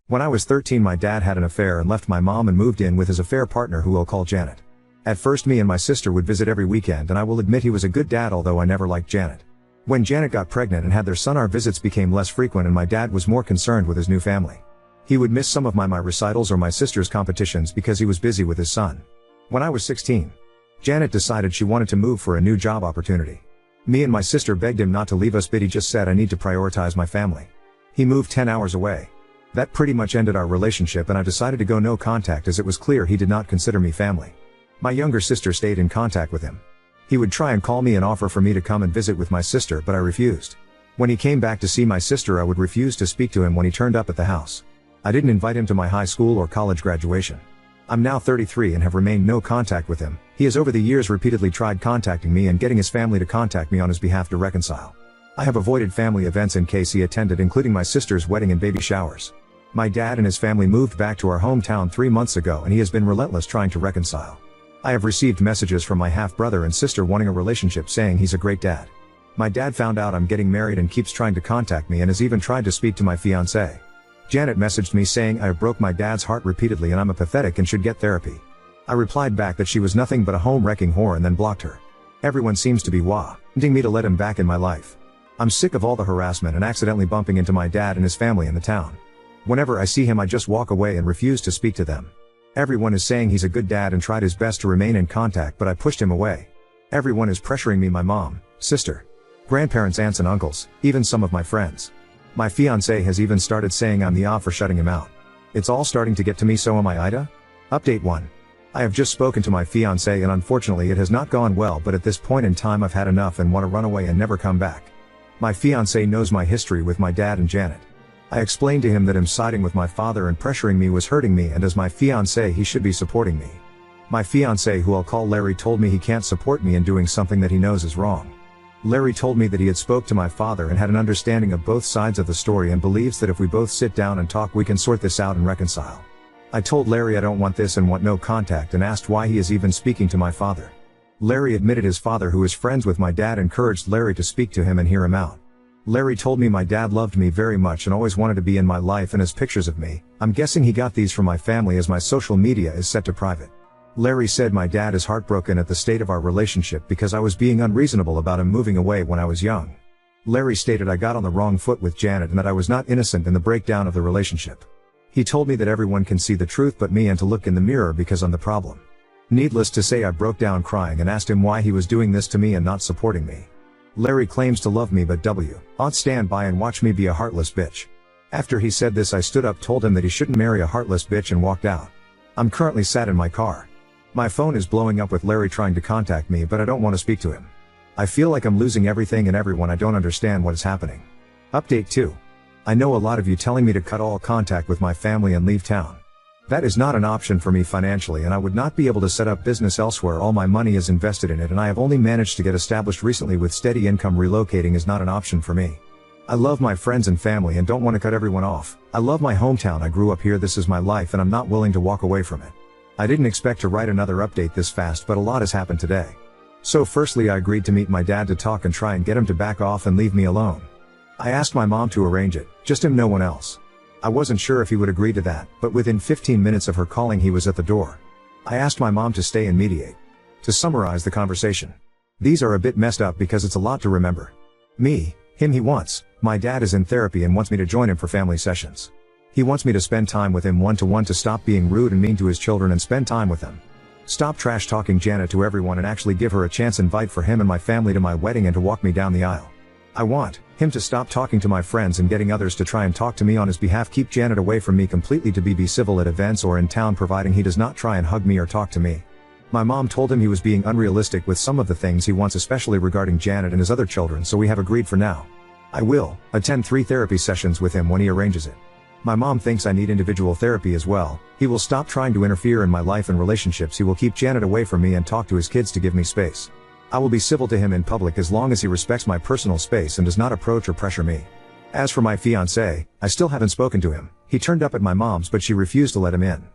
When I was 13, my dad had an affair and left my mom and moved in with his affair partner, who we'll call Janet. At first, me and my sister would visit every weekend, and I will admit he was a good dad, although I never liked Janet. When Janet got pregnant and had their son, our visits became less frequent and my dad was more concerned with his new family. He would miss some of my recitals or my sister's competitions because he was busy with his son. When I was 16, Janet decided she wanted to move for a new job opportunity. Me and my sister begged him not to leave us, but he just said, "I need to prioritize my family." He moved 10 hours away. That pretty much ended our relationship, and I decided to go no contact as it was clear he did not consider me family. My younger sister stayed in contact with him. He would try and call me and offer for me to come and visit with my sister, but I refused. When he came back to see my sister, I would refuse to speak to him when he turned up at the house. I didn't invite him to my high school or college graduation. I'm now 33 and have remained no contact with him. He has over the years repeatedly tried contacting me and getting his family to contact me on his behalf to reconcile. I have avoided family events in case he attended, including my sister's wedding and baby showers. My dad and his family moved back to our hometown 3 months ago, and he has been relentless trying to reconcile. I have received messages from my half-brother and sister wanting a relationship, saying he's a great dad. My dad found out I'm getting married and keeps trying to contact me and has even tried to speak to my fiancée. Janet messaged me saying I have broke my dad's heart repeatedly and I'm a pathetic and should get therapy. I replied back that she was nothing but a home-wrecking whore and then blocked her. Everyone seems to be wanting me to let him back in my life. I'm sick of all the harassment and accidentally bumping into my dad and his family in the town. Whenever I see him, I just walk away and refuse to speak to them. Everyone is saying he's a good dad and tried his best to remain in contact, but I pushed him away. Everyone is pressuring me, my mom, sister, grandparents, aunts and uncles, even some of my friends. My fiancé has even started saying I'm the odd for shutting him out. It's all starting to get to me, so am I, Ida? Update 1. I have just spoken to my fiancé and unfortunately it has not gone well, but at this point in time I've had enough and want to run away and never come back. My fiancé knows my history with my dad and Janet. I explained to him that him siding with my father and pressuring me was hurting me, and as my fiancé he should be supporting me. My fiancé, who I'll call Larry, told me he can't support me in doing something that he knows is wrong. Larry told me that he had spoke to my father and had an understanding of both sides of the story and believes that if we both sit down and talk we can sort this out and reconcile. I told Larry I don't want this and want no contact, and asked why he is even speaking to my father. Larry admitted his father, who is friends with my dad, encouraged Larry to speak to him and hear him out. Larry told me my dad loved me very much and always wanted to be in my life, and has pictures of me. I'm guessing he got these from my family as my social media is set to private. Larry said my dad is heartbroken at the state of our relationship because I was being unreasonable about him moving away when I was young. Larry stated I got on the wrong foot with Janet and that I was not innocent in the breakdown of the relationship. He told me that everyone can see the truth but me, and to look in the mirror because I'm the problem. Needless to say, I broke down crying and asked him why he was doing this to me and not supporting me. Larry claims to love me, but won't stand by and watch me be a heartless bitch. After he said this, I stood up, told him that he shouldn't marry a heartless bitch, and walked out. I'm currently sat in my car. My phone is blowing up with Larry trying to contact me, but I don't want to speak to him. I feel like I'm losing everything and everyone. I don't understand what is happening. Update 2. I know a lot of you telling me to cut all contact with my family and leave town. That is not an option for me financially, and I would not be able to set up business elsewhere. All my money is invested in it and I have only managed to get established recently with steady income. Relocating is not an option for me. I love my friends and family and don't want to cut everyone off. I love my hometown. I grew up here. This is my life and I'm not willing to walk away from it. I didn't expect to write another update this fast, but a lot has happened today. So firstly, I agreed to meet my dad to talk and try and get him to back off and leave me alone. I asked my mom to arrange it, just him, no one else. I wasn't sure if he would agree to that, but within 15 minutes of her calling he was at the door. I asked my mom to stay and mediate. To summarize the conversation, these are a bit messed up because it's a lot to remember. Me, him, he wants. My dad is in therapy and wants me to join him for family sessions. He wants me to spend time with him one-to-one, to stop being rude and mean to his children and spend time with them. Stop trash talking Janet to everyone and actually give her a chance. Invite for him and my family to my wedding and to walk me down the aisle. I want him to stop talking to my friends and getting others to try and talk to me on his behalf. Keep Janet away from me completely. To be civil at events or in town, providing he does not try and hug me or talk to me. My mom told him he was being unrealistic with some of the things he wants, especially regarding Janet and his other children, so we have agreed for now. I will attend 3 therapy sessions with him when he arranges it. My mom thinks I need individual therapy as well. He will stop trying to interfere in my life and relationships. He will keep Janet away from me and talk to his kids to give me space. I will be civil to him in public as long as he respects my personal space and does not approach or pressure me. As for my fiancé, I still haven't spoken to him. He turned up at my mom's but she refused to let him in.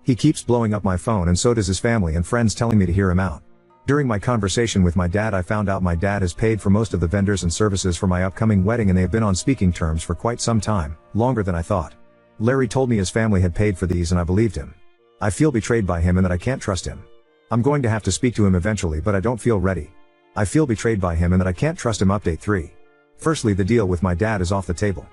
He keeps blowing up my phone and so does his family and friends, telling me to hear him out. During my conversation with my dad, I found out my dad has paid for most of the vendors and services for my upcoming wedding and they have been on speaking terms for quite some time, longer than I thought. Larry told me his family had paid for these and I believed him. I feel betrayed by him and that I can't trust him. I'm going to have to speak to him eventually, but I don't feel ready. I feel betrayed by him and that I can't trust him. Update 3. Firstly, the deal with my dad is off the table.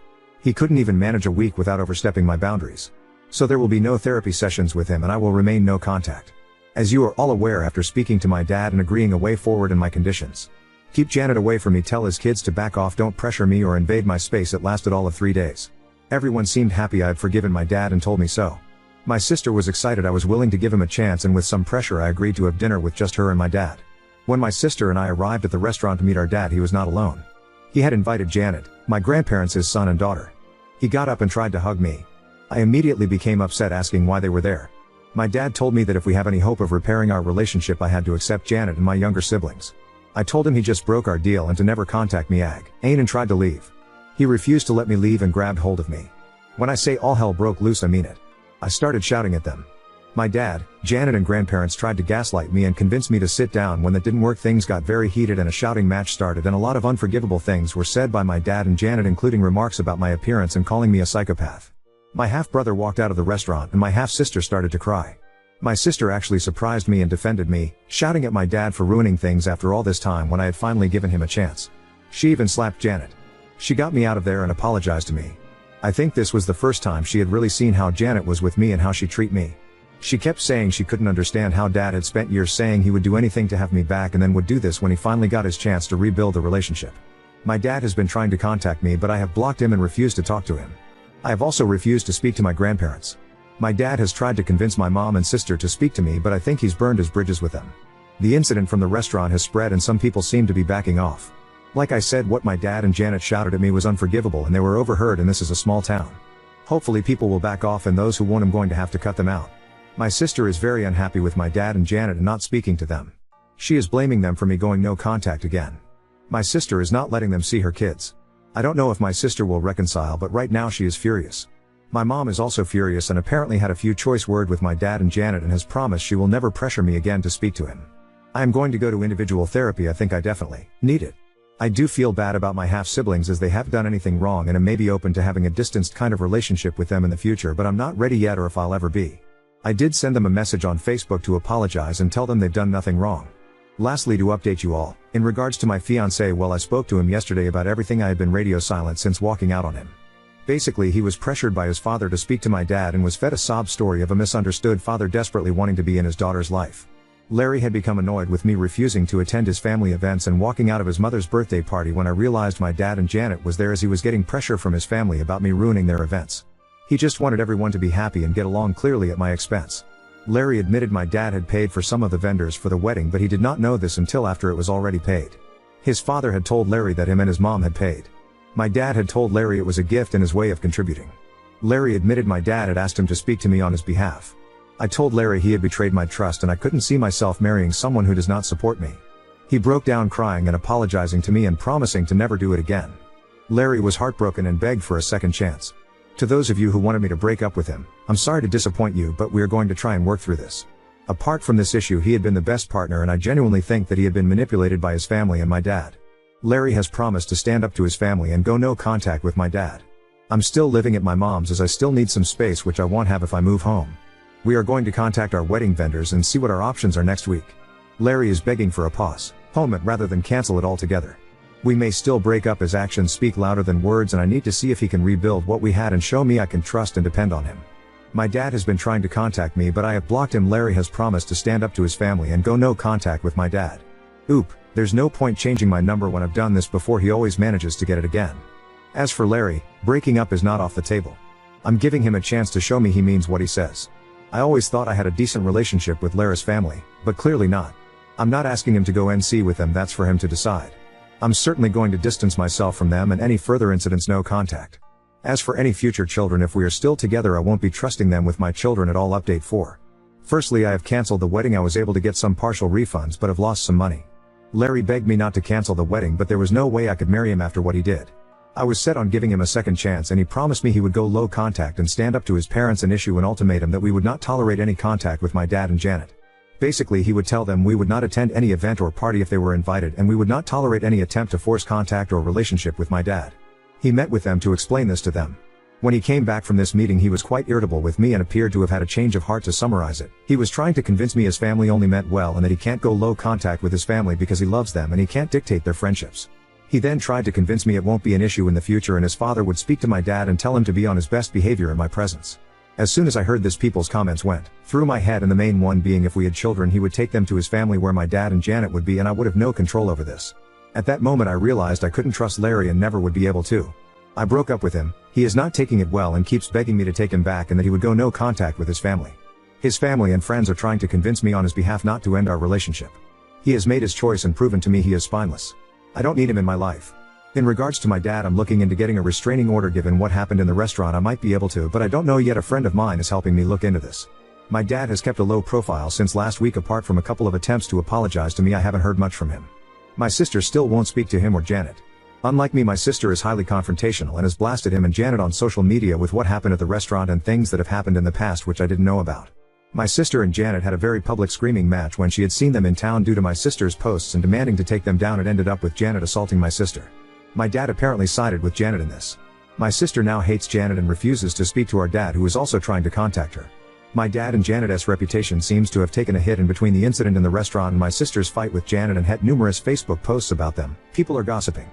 He couldn't even manage a week without overstepping my boundaries. So there will be no therapy sessions with him and I will remain no contact. As you are all aware after speaking to my dad and agreeing a way forward in my conditions. Keep Janet away from me, tell his kids to back off, don't pressure me or invade my space. It lasted all of 3 days. Everyone seemed happy I had forgiven my dad and told me so. My sister was excited I was willing to give him a chance, and with some pressure I agreed to have dinner with just her and my dad. When my sister and I arrived at the restaurant to meet our dad, he was not alone. He had invited Janet, my grandparents, his son and daughter. He got up and tried to hug me. I immediately became upset, asking why they were there. My dad told me that if we have any hope of repairing our relationship I had to accept Janet and my younger siblings. I told him he just broke our deal and to never contact me again, and tried to leave. He refused to let me leave and grabbed hold of me. When I say all hell broke loose, I mean it. I started shouting at them. My dad, Janet and grandparents tried to gaslight me and convince me to sit down. When that didn't work, things got very heated and a shouting match started, and a lot of unforgivable things were said by my dad and Janet, including remarks about my appearance and calling me a psychopath. My half-brother walked out of the restaurant and my half-sister started to cry. My sister actually surprised me and defended me, shouting at my dad for ruining things after all this time when I had finally given him a chance. She even slapped Janet. She got me out of there and apologized to me. I think this was the first time she had really seen how Janet was with me and how she treated me. She kept saying she couldn't understand how Dad had spent years saying he would do anything to have me back and then would do this when he finally got his chance to rebuild the relationship. My dad has been trying to contact me, but I have blocked him and refused to talk to him. I have also refused to speak to my grandparents. My dad has tried to convince my mom and sister to speak to me, but I think he's burned his bridges with them. The incident from the restaurant has spread and some people seem to be backing off. Like I said, what my dad and Janet shouted at me was unforgivable and they were overheard, and this is a small town. Hopefully people will back off, and those who won't, I'm going to have to cut them out. My sister is very unhappy with my dad and Janet and not speaking to them. She is blaming them for me going no contact again. My sister is not letting them see her kids. I don't know if my sister will reconcile, but right now she is furious. My mom is also furious and apparently had a few choice words with my dad and Janet and has promised she will never pressure me again to speak to him. I am going to go to individual therapy. I think I definitely need it. I do feel bad about my half-siblings as they haven't done anything wrong and I may be open to having a distanced kind of relationship with them in the future, but I'm not ready yet or if I'll ever be. I did send them a message on Facebook to apologize and tell them they've done nothing wrong. Lastly, to update you all, in regards to my fiancé, well, I spoke to him yesterday about everything. I had been radio silent since walking out on him. Basically, he was pressured by his father to speak to my dad and was fed a sob story of a misunderstood father desperately wanting to be in his daughter's life. Larry had become annoyed with me refusing to attend his family events and walking out of his mother's birthday party when I realized my dad and Janet was there, as he was getting pressure from his family about me ruining their events. He just wanted everyone to be happy and get along, clearly at my expense. Larry admitted my dad had paid for some of the vendors for the wedding, but he did not know this until after it was already paid. His father had told Larry that him and his mom had paid. My dad had told Larry it was a gift and his way of contributing. Larry admitted my dad had asked him to speak to me on his behalf. I told Larry he had betrayed my trust and I couldn't see myself marrying someone who does not support me. He broke down crying and apologizing to me and promising to never do it again. Larry was heartbroken and begged for a second chance. To those of you who wanted me to break up with him, I'm sorry to disappoint you, but we are going to try and work through this. Apart from this issue, he had been the best partner and I genuinely think that he had been manipulated by his family and my dad. Larry has promised to stand up to his family and go no contact with my dad. I'm still living at my mom's as I still need some space, which I won't have if I move home. We are going to contact our wedding vendors and see what our options are next week. Larry is begging for a postponement rather than cancel it altogether. We may still break up as actions speak louder than words, and I need to see if he can rebuild what we had and show me I can trust and depend on him. My dad has been trying to contact me, but I have blocked him. Larry has promised to stand up to his family and go no contact with my dad. Oop, there's no point changing my number when I've done this before. He always manages to get it again. As for Larry, breaking up is not off the table. I'm giving him a chance to show me he means what he says. I always thought I had a decent relationship with Larry's family, but clearly not. I'm not asking him to go NC with them, that's for him to decide. I'm certainly going to distance myself from them, and any further incidents, no contact. As for any future children, if we are still together, I won't be trusting them with my children at all. Update 4. Firstly, I have cancelled the wedding. I was able to get some partial refunds but have lost some money. Larry begged me not to cancel the wedding, but there was no way I could marry him after what he did. I was set on giving him a second chance, and he promised me he would go low contact and stand up to his parents and issue an ultimatum that we would not tolerate any contact with my dad and Janet. Basically, he would tell them we would not attend any event or party if they were invited, and we would not tolerate any attempt to force contact or relationship with my dad. He met with them to explain this to them. When he came back from this meeting he was quite irritable with me and appeared to have had a change of heart. To summarize it, he was trying to convince me his family only meant well and that he can't go low contact with his family because he loves them and he can't dictate their friendships. He then tried to convince me it won't be an issue in the future and his father would speak to my dad and tell him to be on his best behavior in my presence. As soon as I heard this, people's comments went through my head, and the main one being if we had children he would take them to his family where my dad and Janet would be and I would have no control over this. At that moment I realized I couldn't trust Larry and never would be able to. I broke up with him. He is not taking it well and keeps begging me to take him back and that he would go no contact with his family. His family and friends are trying to convince me on his behalf not to end our relationship. He has made his choice and proven to me he is spineless. I don't need him in my life. In regards to my dad, I'm looking into getting a restraining order. Given what happened in the restaurant I might be able to, but I don't know yet. A friend of mine is helping me look into this. My dad has kept a low profile since last week. Apart from a couple of attempts to apologize to me, I haven't heard much from him. My sister still won't speak to him or Janet. Unlike me, my sister is highly confrontational and has blasted him and Janet on social media with what happened at the restaurant and things that have happened in the past which I didn't know about. My sister and Janet had a very public screaming match when she had seen them in town due to my sister's posts and demanding to take them down. It ended up with Janet assaulting my sister. My dad apparently sided with Janet in this. My sister now hates Janet and refuses to speak to our dad, who is also trying to contact her. My dad and Janet's reputation seems to have taken a hit in between the incident in the restaurant and my sister's fight with Janet, and had numerous Facebook posts about them. People are gossiping.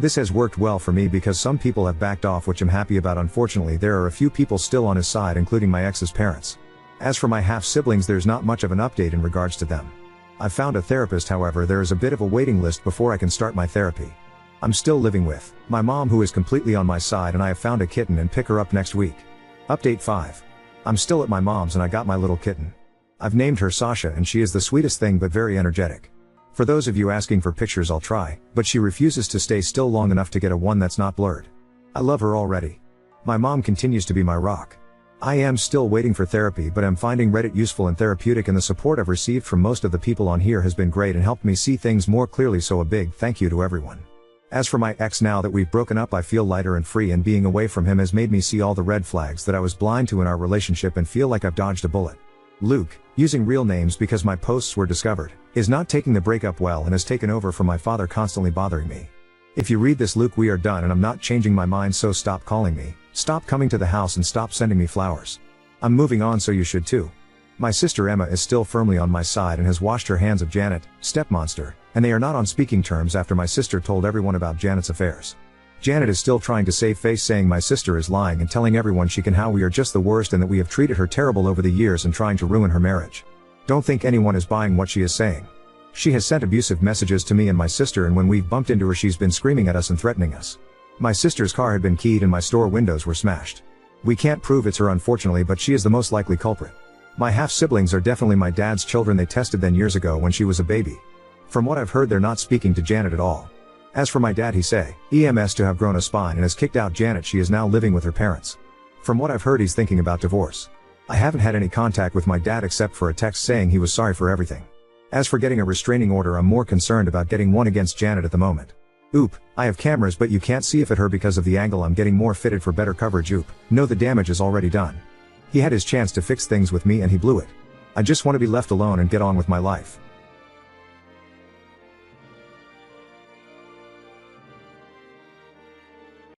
This has worked well for me because some people have backed off, which I'm happy about. Unfortunately, there are a few people still on his side, including my ex's parents. As for my half-siblings, there's not much of an update in regards to them. I've found a therapist, however there is a bit of a waiting list before I can start my therapy. I'm still living with my mom, who is completely on my side, and I have found a kitten and pick her up next week. Update 5. I'm still at my mom's and I got my little kitten. I've named her Sasha and she is the sweetest thing but very energetic. For those of you asking for pictures, I'll try, but she refuses to stay still long enough to get a one that's not blurred. I love her already. My mom continues to be my rock. I am still waiting for therapy, but I'm finding Reddit useful and therapeutic, and the support I've received from most of the people on here has been great and helped me see things more clearly, so a big thank you to everyone. As for my ex, now that we've broken up I feel lighter and free, and being away from him has made me see all the red flags that I was blind to in our relationship and feel like I've dodged a bullet. Luke, using real names because my posts were discovered, is not taking the breakup well and has taken over from my father, constantly bothering me. If you read this, Luke, we are done and I'm not changing my mind, so stop calling me, stop coming to the house, and stop sending me flowers. I'm moving on, so you should too. My sister Emma is still firmly on my side and has washed her hands of Janet, stepmonster, and they are not on speaking terms after my sister told everyone about Janet's affairs. Janet is still trying to save face, saying my sister is lying and telling everyone she can how we are just the worst and that we have treated her terrible over the years and trying to ruin her marriage. Don't think anyone is buying what she is saying. She has sent abusive messages to me and my sister, and when we've bumped into her she's been screaming at us and threatening us. My sister's car had been keyed and my store windows were smashed. We can't prove it's her, unfortunately, but she is the most likely culprit. My half-siblings are definitely my dad's children. They tested then years ago when she was a baby. From what I've heard, they're not speaking to Janet at all. As for my dad, he say EMS to have grown a spine and has kicked out Janet. She is now living with her parents. From what I've heard, he's thinking about divorce. I haven't had any contact with my dad except for a text saying he was sorry for everything. As for getting a restraining order, I'm more concerned about getting one against Janet at the moment. Oop, I have cameras but you can't see if at her because of the angle. I'm getting more fitted for better coverage. Oop, no, the damage is already done. He had his chance to fix things with me and he blew it. I just want to be left alone and get on with my life.